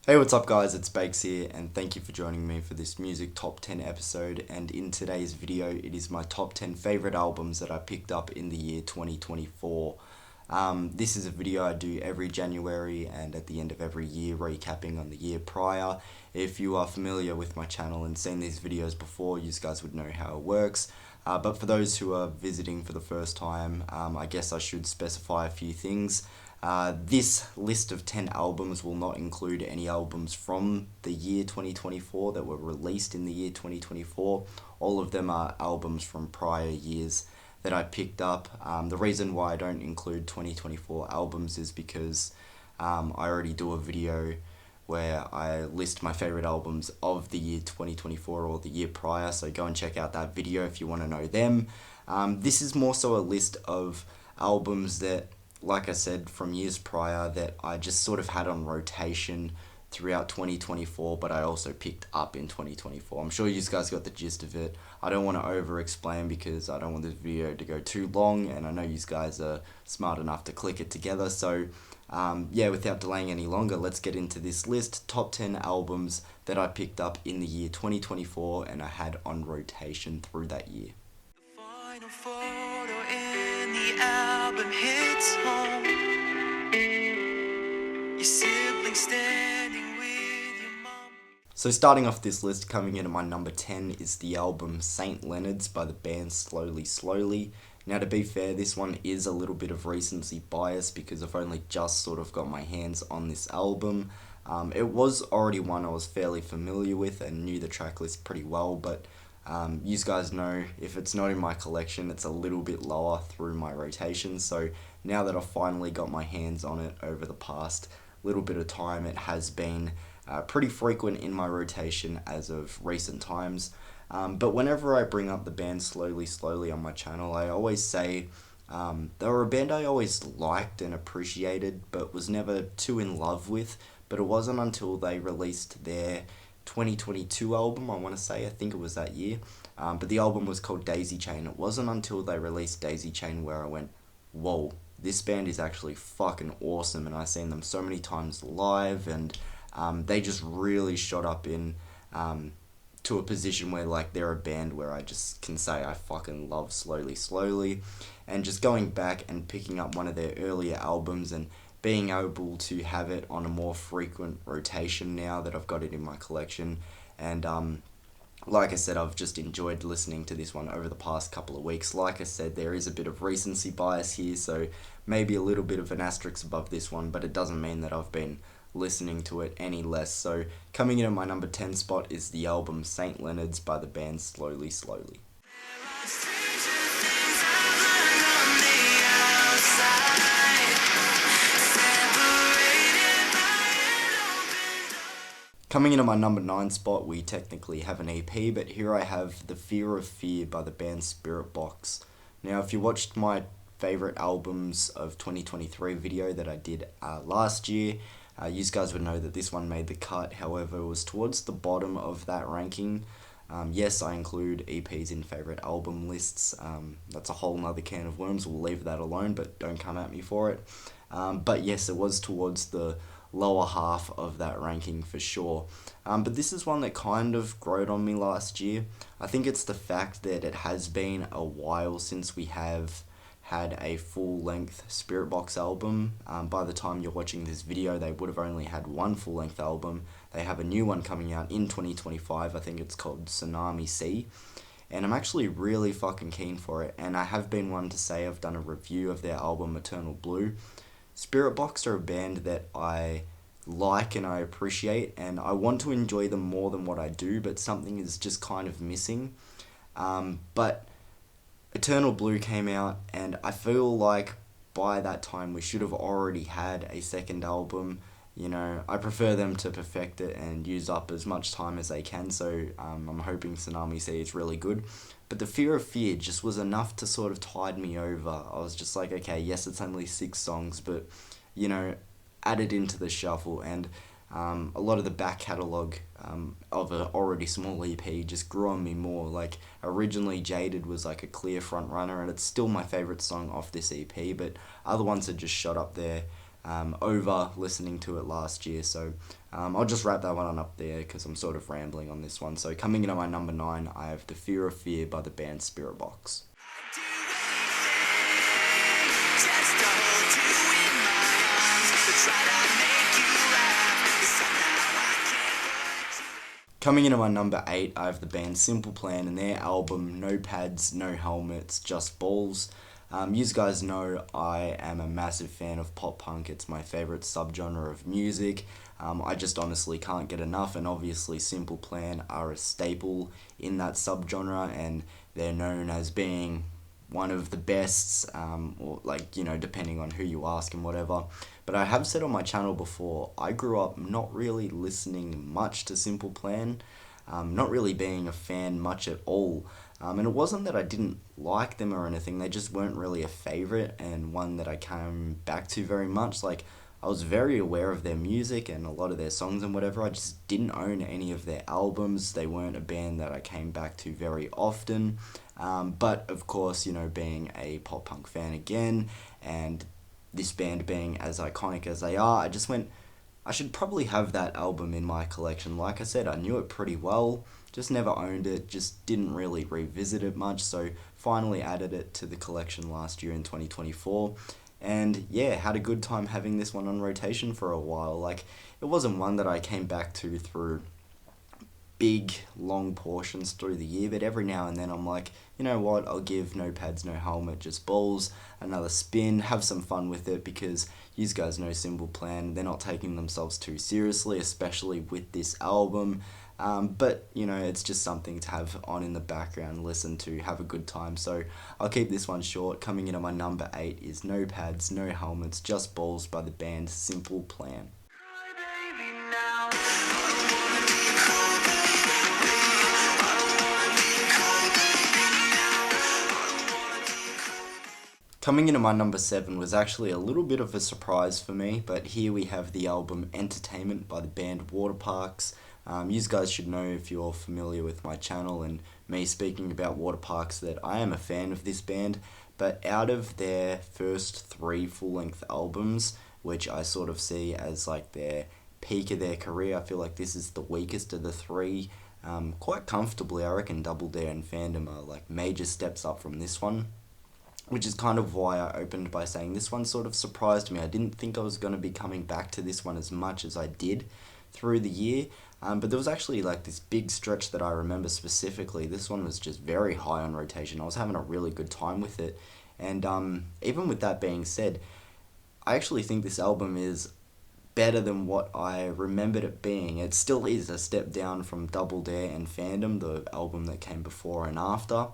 Hey, what's up guys, it's Bakes here and thank you for joining me for this music top 10 episode, and in today's video it is my top 10 favourite albums that I picked up in the year 2024. This is a video I do every January and at the end of every year, recapping on the year prior. If you are familiar with my channel and seen these videos before, you guys would know how it works. But for those who are visiting for the first time, I guess I should specify a few things. This list of 10 albums will not include any albums from the year 2024 that were released in the year 2024. All of them are albums from prior years that I picked up. The reason why I don't include 2024 albums is because I already do a video where I list my favorite albums of the year 2024 or the year prior, so go and check out that video if you want to know them. This is more so a list of albums that, like I said, from years prior that I just sort of had on rotation throughout 2024, but I also picked up in 2024. I'm sure you guys got the gist of it. I don't want to over explain because I don't want this video to go too long, and I know you guys are smart enough to click it together. So yeah, without delaying any longer, let's get into this list. Top 10 albums that I picked up in the year 2024 and I had on rotation through that year. The final photo in the album hits home. Your siblings standing with your mom. So starting off this list, coming in at my number 10 is the album St. Leonard's by the band Slowly Slowly. Now, to be fair, this one is a little bit of recency bias because I've only just sort of got my hands on this album. It was already one I was fairly familiar with and knew the track list pretty well, but you guys know if it's not in my collection, it's a little bit lower through my rotation. So now that I've finally got my hands on it over the past little bit of time, it has been pretty frequent in my rotation as of recent times. But whenever I bring up the band Slowly Slowly on my channel, I always say they were a band I always liked and appreciated, but was never too in love with. But it wasn't until they released their 2022 album, I want to say, I think it was that year, but the album was called Daisy Chain. It wasn't until they released Daisy Chain where I went, whoa, this band is actually fucking awesome, and I've seen them so many times live, and they just really shot up in to a position where like they're a band where I just can say I fucking love Slowly Slowly. And just going back and picking up one of their earlier albums and being able to have it on a more frequent rotation now that I've got it in my collection. And like I said, I've just enjoyed listening to this one over the past couple of weeks. Like I said, there is a bit of recency bias here, so maybe a little bit of an asterisk above this one, but it doesn't mean that I've been listening to it any less. So coming in at my number 10 spot is the album St. Leonard's by the band Slowly Slowly. Coming in at my number 9 spot, we technically have an EP, but here I have The Fear of Fear by the band Spiritbox. Now, if you watched my favourite albums of 2023 video that I did last year, you guys would know that this one made the cut. However, it was towards the bottom of that ranking. Yes, I include EPs in favourite album lists. That's a whole nother can of worms. We'll leave that alone, but don't come at me for it. But yes, it was towards the lower half of that ranking for sure. But this is one that kind of growed on me last year. I think it's the fact that it has been a while since we have had a full-length Spiritbox album. By the time you're watching this video, they would have only had one full-length album. They have a new one coming out in 2025. I think it's called Tsunami Sea. And I'm actually really fucking keen for it. And I have been one to say I've done a review of their album Eternal Blue. Spiritbox are a band that I like and I appreciate, and I want to enjoy them more than what I do, but something is just kind of missing. But Eternal Blue came out, and I feel like by that time we should have already had a second album. You know, I prefer them to perfect it and use up as much time as they can, so I'm hoping Tsunami Sea is really good. But The Fear of Fear just was enough to sort of tide me over. I was just like, okay, yes, it's only 6 songs, but, you know, add it into the shuffle. And a lot of the back catalogue of an already small EP just grew on me more. Like, originally Jaded was like a clear front runner, and it's still my favourite song off this EP, but other ones had just shot up there over listening to it last year. So I'll just wrap that one on up there because I'm sort of rambling on this one. So coming in at my number 9, I have The Fear of Fear by the band Spiritbox. Do anything just to hold you in my arms, to try to make you laugh, 'cause somehow I can't put you. Coming in at my number 8, I have the band Simple Plan and their album No Pads, No Helmets, Just Balls. You guys know I am a massive fan of pop punk. It's my favourite subgenre of music. I just honestly can't get enough, and obviously Simple Plan are a staple in that subgenre, and they're known as being one of the best, or like, you know, depending on who you ask and whatever. But I have said on my channel before, I grew up not really listening much to Simple Plan, not really being a fan much at all. And it wasn't that I didn't like them or anything, they just weren't really a favourite and one that I came back to very much. Like, I was very aware of their music and a lot of their songs and whatever, I just didn't own any of their albums. They weren't a band that I came back to very often. But of course, you know, being a pop punk fan again, and this band being as iconic as they are, I just went, I should probably have that album in my collection. Like I said, I knew it pretty well, just never owned it, just didn't really revisit it much, so finally added it to the collection last year in 2024. And yeah, had a good time having this one on rotation for a while. Like, it wasn't one that I came back to through big, long portions through the year, but every now and then I'm like, you know what, I'll give No Pads, No Helmet, Just Balls another spin, have some fun with it, because you guys know Simple Plan, they're not taking themselves too seriously, especially with this album. But, you know, it's just something to have on in the background, listen to, have a good time. So I'll keep this one short. Coming in at my number 8 is No Pads, No Helmets, Just Balls by the band Simple Plan. Cry, baby, now. I don't wanna be a cry, baby. I don't wanna be a cry, baby, now. I don't wanna be a cry. Coming in at my number 7 was actually a little bit of a surprise for me, but here we have the album Entertainment by the band Waterparks. You guys should know, if you're familiar with my channel and me speaking about Waterparks, that I am a fan of this band, but out of their first 3 full-length albums, which I sort of see as like their peak of their career, I feel like this is the weakest of the 3. Quite comfortably, I reckon Double Dare and Fandom are like major steps up from this one, which is kind of why I opened by saying this one sort of surprised me. I didn't think I was going to be coming back to this one as much as I did through the year, but there was actually like this big stretch that I remember specifically. This one was just very high on rotation. I was having a really good time with it, and even with that being said, I actually think this album is better than what I remembered it being. It still is a step down from Double Dare and Fandom, the album that came before and after,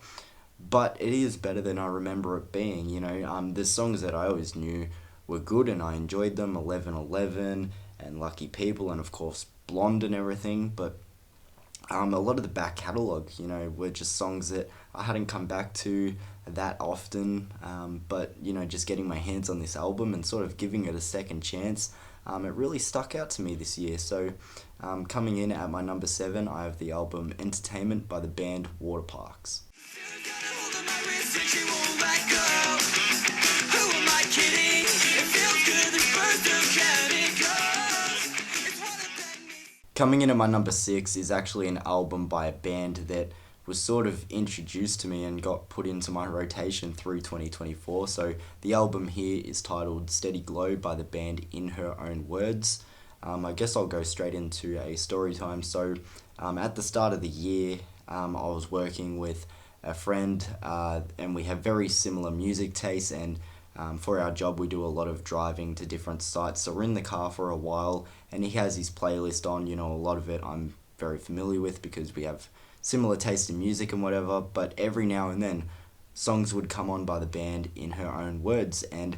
but it is better than I remember it being. You know, the songs that I always knew were good and I enjoyed them, 1111 and Lucky People, and of course Blonde and everything, but a lot of the back catalogue, you know, were just songs that I hadn't come back to that often, but, you know, just getting my hands on this album and sort of giving it a second chance, it really stuck out to me this year. So coming in at my number 7, I have the album Entertainment by the band Waterparks. You got a hold of my wrist and she won't let go. Who am I kidding? It feels good, this burst of chemicals. It's harder than me. Coming in at my number 6 is actually an album by a band that was sort of introduced to me and got put into my rotation through 2024. So the album here is titled Steady Glow by the band In Her Own Words. I guess I'll go straight into a story time. So at the start of the year, I was working with a friend, and we have very similar music tastes, and for our job we do a lot of driving to different sites, so we're in the car for a while and he has his playlist on. You know, a lot of it I'm very familiar with because we have similar taste in music and whatever, but every now and then songs would come on by the band In Her Own Words, and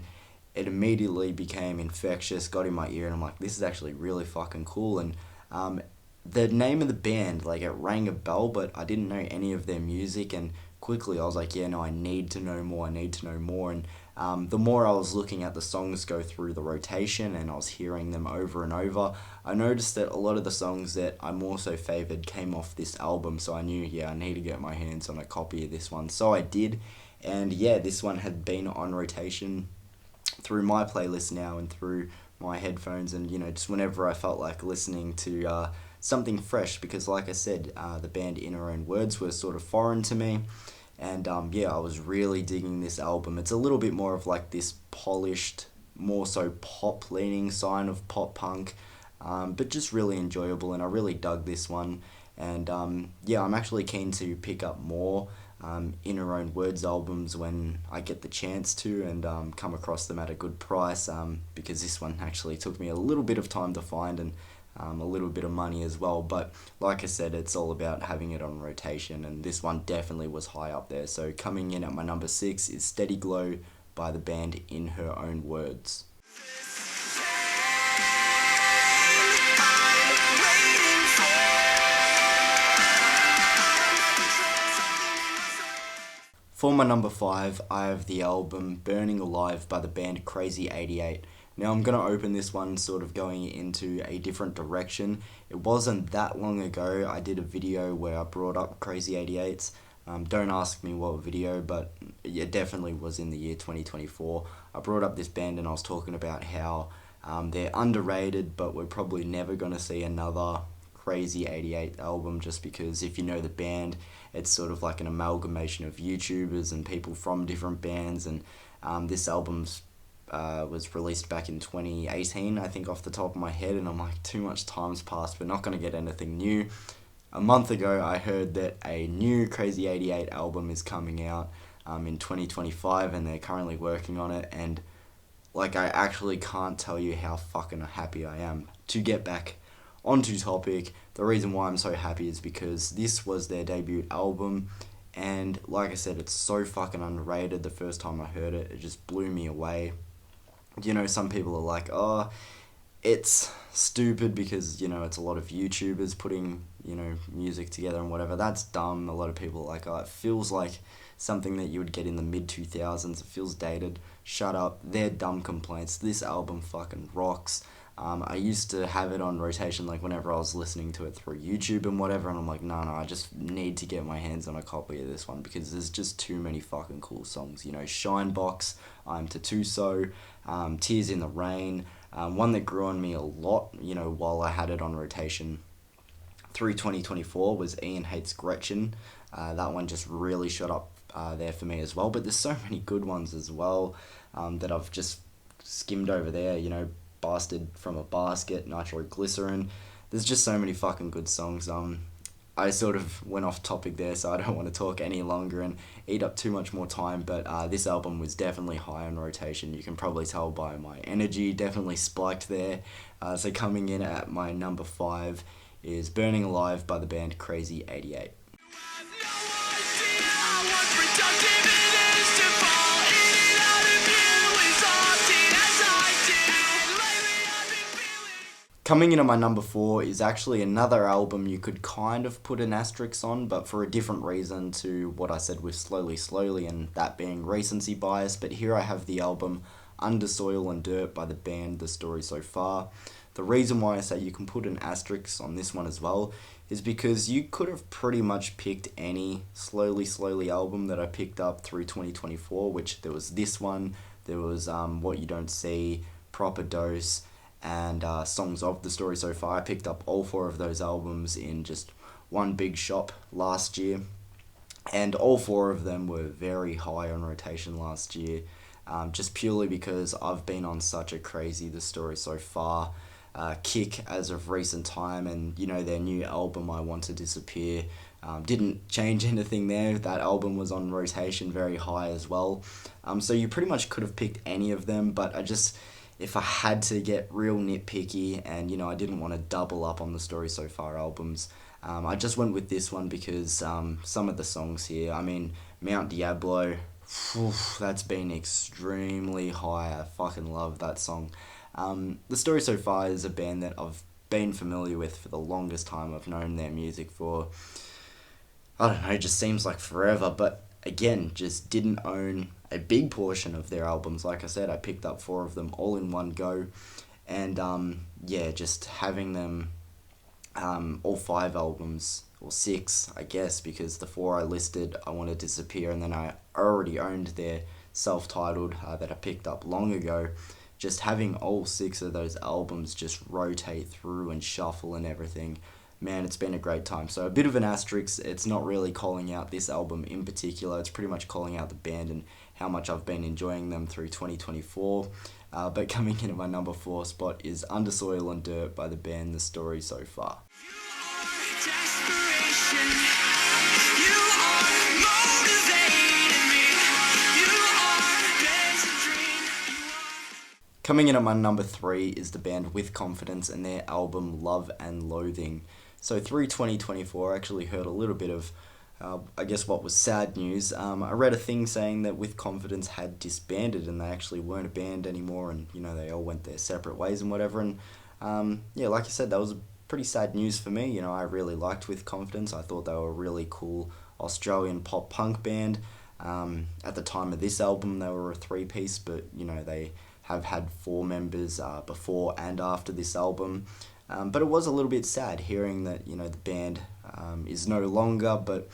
it immediately became infectious, got in my ear, and I'm like, this is actually really fucking cool. And the name of the band, like, it rang a bell, but I didn't know any of their music, and quickly I was like, yeah, no, I need to know more, and the more I was looking at the songs go through the rotation and I was hearing them over and over, I noticed that a lot of the songs that I more so favoured came off this album, so I knew, yeah, I need to get my hands on a copy of this one, so I did, and yeah, this one had been on rotation through my playlist now and through my headphones, and just whenever I felt like listening to something fresh, because like I said, the band In Her Own Words were sort of foreign to me. And yeah, I was really digging this album. It's a little bit more of like this polished, more so pop leaning sign of pop punk, but just really enjoyable, and I really dug this one. And yeah, I'm actually keen to pick up more In Her Own Words albums when I get the chance to, and come across them at a good price, because this one actually took me a little bit of time to find, and a little bit of money as well. But like I said, it's all about having it on rotation, and this one definitely was high up there. So coming in at my number 6 is Steady Glow by the band In Her Own Words. For my number 5, I have the album Burning Alive by the band Crazy 88. Now I'm going to open this one sort of going into a different direction. It wasn't that long ago I did a video where I brought up Crazy 88s. Don't ask me what video, but it definitely was in the year 2024. I brought up this band and I was talking about how they're underrated, but we're probably never going to see another Crazy 88 album, just because if you know the band, it's sort of like an amalgamation of YouTubers and people from different bands, and this album's was released back in 2018, I think, off the top of my head, and I'm like, too much time's passed, we're not going to get anything new. A month ago, I heard that a new Crazy 88 album is coming out in 2025, and they're currently working on it, and like, I actually can't tell you how fucking happy I am. To get back onto topic, the reason why I'm so happy is because this was their debut album, and like I said, it's so fucking underrated. The first time I heard it, it just blew me away. Some people are like, oh, it's stupid because, it's a lot of YouTubers putting, music together and whatever. That's dumb. A lot of people are like, oh, it feels like something that you would get in the mid-2000s. It feels dated. Shut up. They're dumb complaints. This album fucking rocks. I used to have it on rotation, like, whenever I was listening to it through YouTube and whatever, and I'm like, no, I just need to get my hands on a copy of this one, because there's just too many fucking cool songs. Shinebox, I'm Tatuso, Tears in the Rain, one that grew on me a lot, while I had it on rotation through 2024 was Ian Hates Gretchen. That one just really shot up there for me as well, but there's so many good ones as well that I've just skimmed over there, Bastard from a Basket, Nitroglycerin. There's just so many fucking good songs. I sort of went off topic there, so I don't want to talk any longer and eat up too much more time, but this album was definitely high on rotation. You can probably tell by my energy, definitely spiked there. So coming in at my number 5 is Burning Alive by the band Crazy 88. Coming in at my number 4 is actually another album you could kind of put an asterisk on, but for a different reason to what I said with Slowly Slowly, and that being recency bias. But here I have the album Under Soil and Dirt by the band The Story So Far. The reason why I say you can put an asterisk on this one as well is because you could have pretty much picked any Slowly Slowly album that I picked up through 2024, which there was this one, there was What You Don't See, Proper Dose, and Songs of The Story So Far. I picked up all 4 of those albums in just one big shop last year, and all 4 of them were very high on rotation last year, just purely because I've been on such a crazy The Story So Far kick as of recent time, and their new album I Want to Disappear didn't change anything there. That album was on rotation very high as well, so you pretty much could have picked any of them, but if I had to get real nitpicky and, I didn't want to double up on the Story So Far albums, I just went with this one because some of the songs here, Mount Diablo, that's been extremely high. I fucking love that song. The Story So Far is a band that I've been familiar with for the longest time. I've known their music for, I don't know, just seems like forever, but again, just didn't own a big portion of their albums. Like I said, I picked up 4 of them all in one go, and just having them, all 5 albums, or 6, I guess, because the 4 I listed, I Want to Disappear, and then I already owned their self-titled, that I picked up long ago. Just having all 6 of those albums just rotate through and shuffle and everything, man, it's been a great time. So a bit of an asterisk, it's not really calling out this album in particular, it's pretty much calling out the band and how much I've been enjoying them through 2024. But coming in at my number 4 spot is Under Soil and Dirt by the band The Story So Far. Desperation, you are motivating me. You are basic dream. Coming in at my number 3 is the band With Confidence and their album Love and Loathing. So through 2024, I actually heard a little bit of, I guess what was sad news. I read a thing saying that With Confidence had disbanded and they actually weren't a band anymore, and they all went their separate ways and whatever. And yeah, like I said, that was pretty sad news for me. I really liked With Confidence. I thought they were a really cool Australian pop punk band. At the time of this album, they were a 3-piece, but they have had 4 members before and after this album. But it was a little bit sad hearing that the band is no longer. But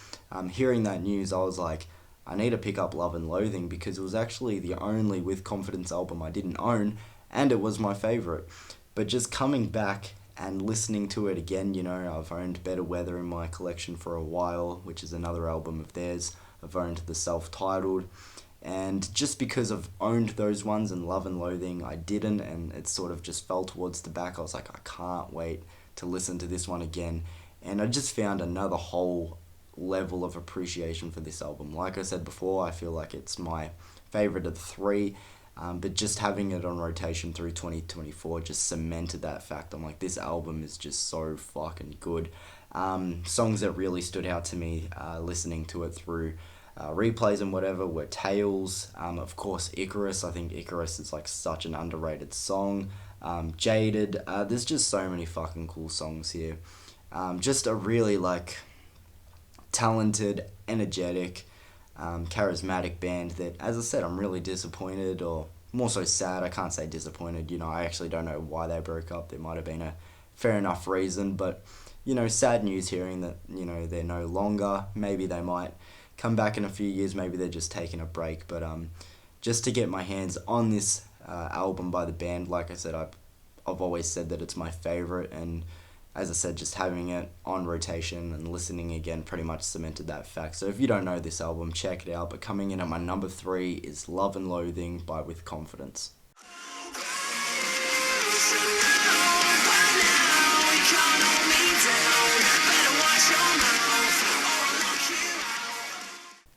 hearing that news, I was like, I need to pick up Love and Loathing, because it was actually the only With Confidence album I didn't own, and it was my favourite. But just coming back and listening to it again, I've owned Better Weather in my collection for a while, which is another album of theirs. I've owned the self-titled. And just because I've owned those ones and Love and Loathing, I didn't, and it sort of just fell towards the back. I was like, I can't wait to listen to this one again. And I just found another whole level of appreciation for this album. Like I said before, I feel like it's my favourite of the 3. But just having it on rotation through 2024 just cemented that fact. I'm like, this album is just so fucking good. Songs that really stood out to me listening to it through replays and whatever were Tales, of course Icarus. I think Icarus is like such an underrated song. Jaded. There's just so many fucking cool songs here. Just a really talented, energetic, charismatic band that, as I said, I'm really disappointed, or more so sad. I can't say disappointed. I actually don't know why they broke up. There might have been a fair enough reason, but sad news hearing that they're no longer. Maybe they might come back in a few years. Maybe they're just taking a break. But just to get my hands on this album by the band, like I said, I've always said that it's my favorite, and as I said, just having it on rotation and listening again pretty much cemented that fact. So if you don't know this album, check it out. But coming in at my number 3 is Love and Loathing by With Confidence.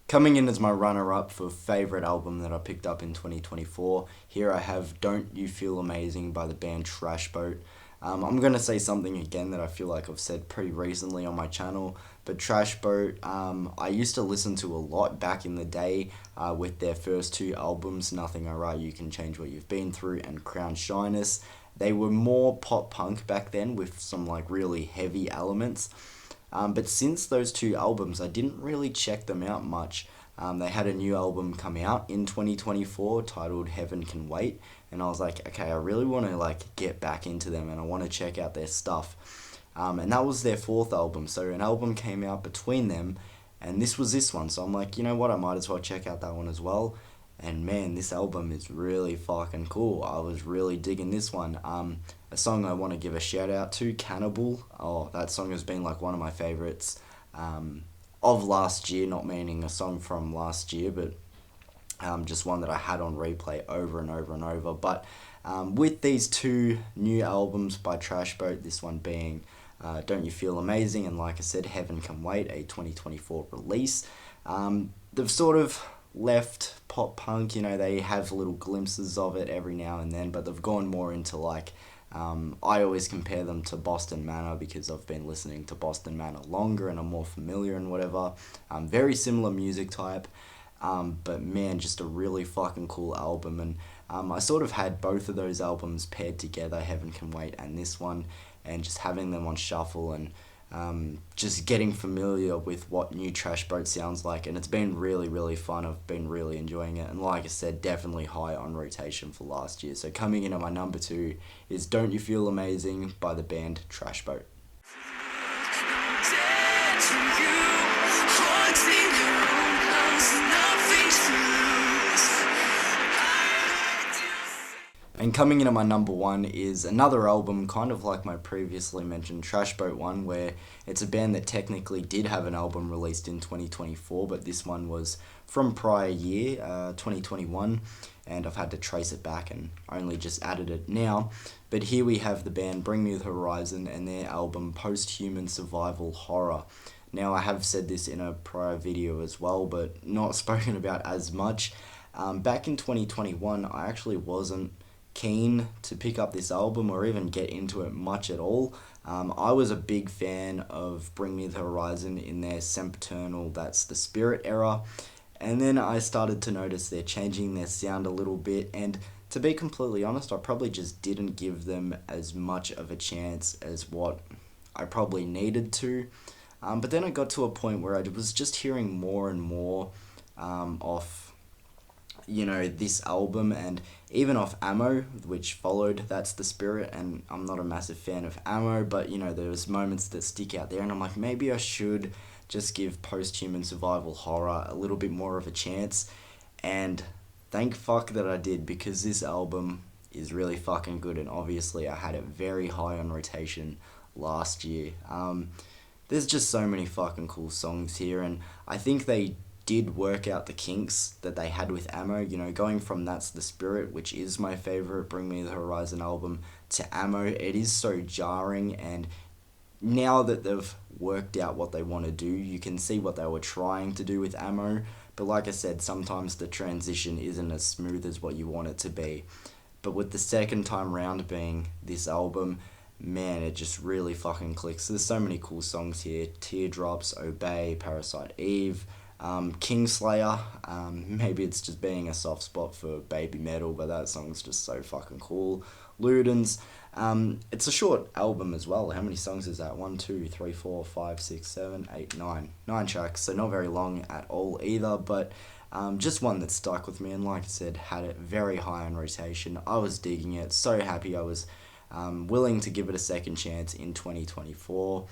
Coming in as my runner-up for favourite album that I picked up in 2024, here I have Don't You Feel Amazing by the band Trash Boat. I'm going to say something again that I feel like I've said pretty recently on my channel, but Trash Boat, I used to listen to a lot back in the day with their first 2 albums, Nothing I Write You Can Change What You've Been Through and Crown Shyness. They were more pop punk back then with some really heavy elements. But since those 2 albums, I didn't really check them out much. They had a new album come out in 2024 titled Heaven Can Wait, and I was like, okay, I really want to get back into them and I want to check out their stuff. And that was their 4th album, so an album came out between them, and this was this one. So I'm like, you know what, I might as well check out that one as well. And man, this album is really fucking cool. I was really digging this one. A song I want to give a shout out to, Cannibal. Oh, that song has been one of my favourites of last year, not meaning a song from last year, but just one that I had on replay over and over and over. But with these 2 new albums by Trash Boat, this one being Don't You Feel Amazing, and like I said, Heaven Can Wait, a 2024 release, they've sort of left pop punk. They have little glimpses of it every now and then, but they've gone more into I always compare them to Boston Manor because I've been listening to Boston Manor longer and I'm more familiar and whatever. Very similar music type, but man, just a really fucking cool album. And I sort of had both of those albums paired together, Heaven Can Wait and this one, and just having them on shuffle and just getting familiar with what new Trash Boat sounds like, and it's been really, really fun. I've been really enjoying it, and like I said, definitely high on rotation for last year. So coming in at my number 2 is Don't You Feel Amazing by the band Trash Boat. And coming in at my number one is another album, kind of like my previously mentioned Trash Boat one, where it's a band that technically did have an album released in 2024, but this one was from prior year, 2021, and I've had to trace it back and only just added it now. But here we have the band Bring Me the Horizon and their album Post-Human Survival Horror. Now, I have said this in a prior video as well, but not spoken about as much. Back in 2021, I actually wasn't keen to pick up this album or even get into it much at all. I was a big fan of Bring Me the Horizon in their Sempiternal, That's the Spirit era, and then I started to notice they're changing their sound a little bit, and to be completely honest, I probably just didn't give them as much of a chance as what I probably needed to. But then I got to a point where I was just hearing more and more off, this album, and even off Ammo, which followed That's the Spirit, and I'm not a massive fan of Ammo, but there was moments that stick out there, and I'm like, maybe I should just give Post-Human Survival Horror a little bit more of a chance, and thank fuck that I did, because this album is really fucking good, and obviously I had it very high on rotation last year. There's just so many fucking cool songs here, and I think they did work out the kinks that they had with Ammo, going from That's the Spirit, which is my favourite Bring Me the Horizon album, to Ammo. It is so jarring, and now that they've worked out what they want to do, you can see what they were trying to do with Ammo, but like I said, sometimes the transition isn't as smooth as what you want it to be. But with the second time round being this album, man, it just really fucking clicks. There's so many cool songs here: Teardrops, Obey, Parasite Eve, Kingslayer. Maybe it's just being a soft spot for Baby Metal, but that song's just so fucking cool. Ludens. It's a short album as well. How many songs is that? 1, 2, 3, 4, 5, 6, 7, 8, 9. 9 tracks, so not very long at all either, but just one that stuck with me, and like I said, had it very high on rotation. I was digging it, so happy I was willing to give it a second chance in 2024.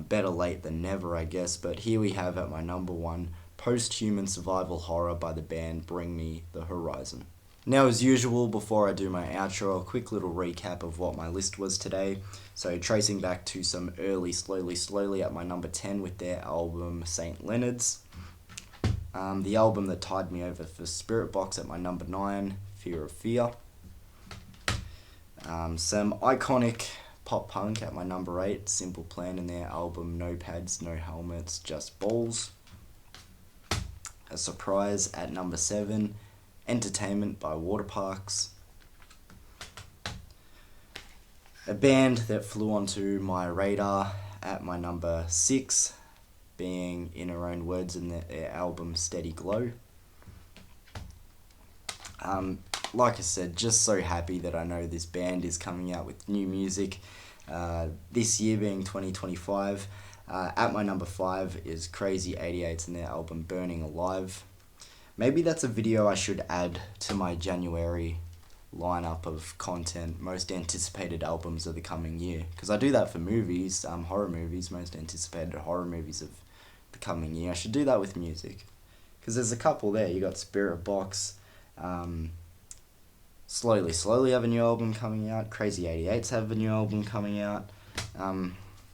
Better late than never, I guess, but here we have at my number one, Post-Human Survival Horror by the band Bring Me the Horizon. Now, as usual, before I do my outro, a quick little recap of what my list was today. So, tracing back to some early Slowly at my number 10 with their album St. Leonard's. The album that tied me over for Spiritbox at my number 9, Fear of Fear. Some iconic pop punk at my number 8, Simple Plan, and their album No Pads, No Helmets, Just Balls. A surprise at number 7, Entertainment by Waterparks. A band that flew onto my radar at my number 6, being In Her Own Words, in their album Steady Glow. Like I said, just so happy that I know this band is coming out with new music this year, being 2025. At my number 5 is Crazy 88s and their album Burning Alive. Maybe that's a video I should add to my January lineup of content, most anticipated albums of the coming year. Because I do that for movies, horror movies, most anticipated horror movies of the coming year. I should do that with music. Because there's a couple there. You got Spiritbox, Slowly have a new album coming out. Crazy 88s have a new album coming out. I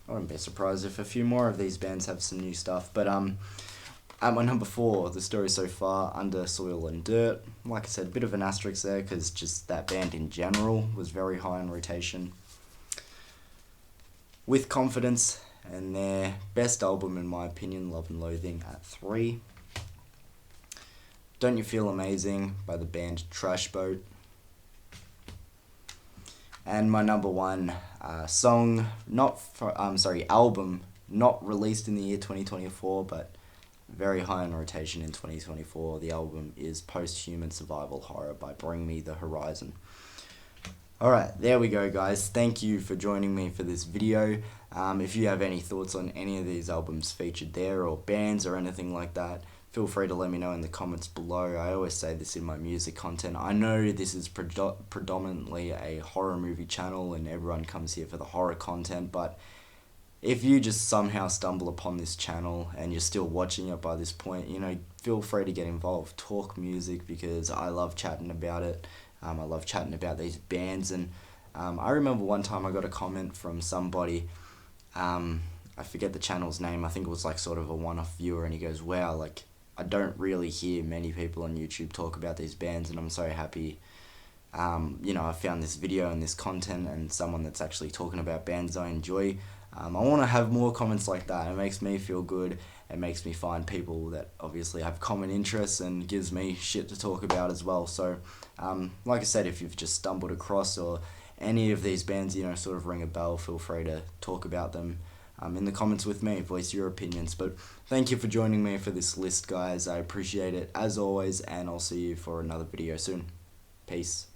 wouldn't be surprised if a few more of these bands have some new stuff. But at my number 4, The Story So Far, Under Soil and Dirt. Like I said, a bit of an asterisk there because just that band in general was very high on rotation. With Confidence and their best album in my opinion, Love and Loathing, at 3. Don't You Feel Amazing by the band Trash Boat. And my number 1 album, not released in the year 2024, but very high on rotation in 2024. The album is Post-Human Survival Horror by Bring Me the Horizon. Alright, there we go, guys. Thank you for joining me for this video. If you have any thoughts on any of these albums featured there, or bands or anything like that, feel free to let me know in the comments below. I always say this in my music content. I know this is predominantly a horror movie channel and everyone comes here for the horror content, but if you just somehow stumble upon this channel and you're still watching it by this point, feel free to get involved. Talk music, because I love chatting about it. I love chatting about these bands, and I remember one time I got a comment from somebody, I forget the channel's name, I think it was like sort of a one-off viewer, and he goes, wow, like, I don't really hear many people on YouTube talk about these bands, and I'm so happy, I found this video and this content and someone that's actually talking about bands I enjoy. I want to have more comments like that. It makes me feel good. It makes me find people that obviously have common interests and gives me shit to talk about as well. So, like I said, if you've just stumbled across or any of these bands, sort of ring a bell, feel free to talk about them in the comments with me, voice your opinions. But thank you for joining me for this list, guys. I appreciate it as always, and I'll see you for another video soon. Peace.